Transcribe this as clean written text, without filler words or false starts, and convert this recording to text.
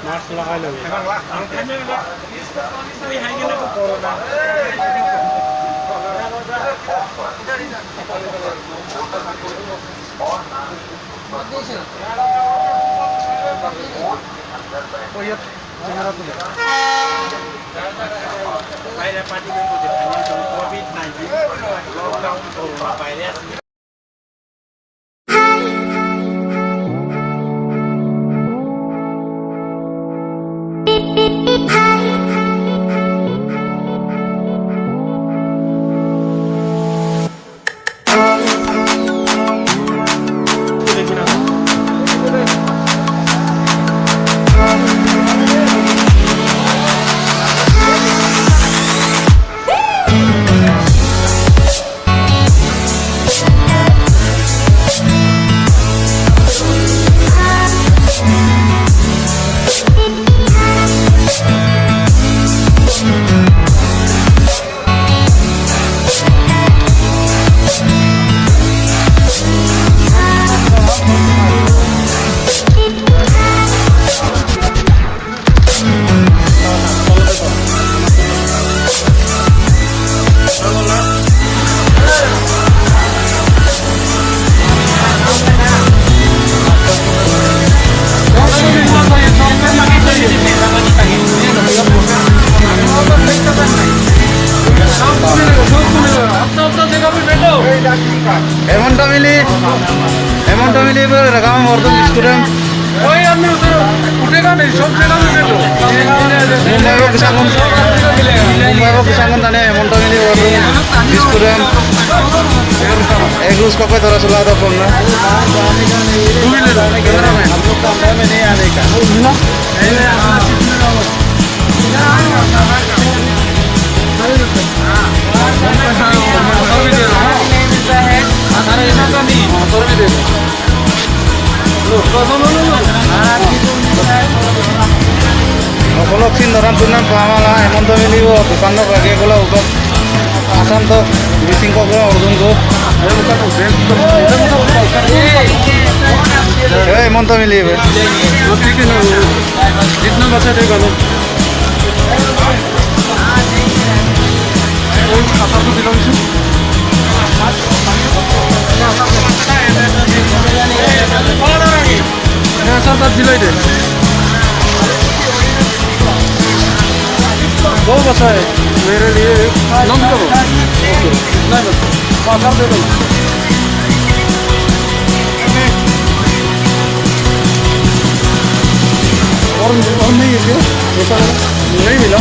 Mask lakai lagi. Oh iya, jangan tuh. Bayar party kan udah hanya soal COVID-19, lockdown coronavirus. एमन family रकाम और तुम student ওই আপনি উঠেगा नहीं सब जगह में बैठो मुंबई को किसान ताने एमन फैमिली और तुम स्टूडेंट एक उसको पे थोड़ा सुला दो फोन में टू व्हीलर कैमरा में हम लोग कमरे में नहीं आने का Kalau sin orang tunan pamala emon to mili wo dukan no lagi kalau udah asam to bising ko kalau ordun ko emon to mili be जितना बचा देगा लो खाता तो दिलो इसे ऐसा तब दिलाई दे दो बचा है मेरे लिए नम करो ओके नहीं बस पाकर दे दो और नहीं है क्या ऐसा नहीं मिला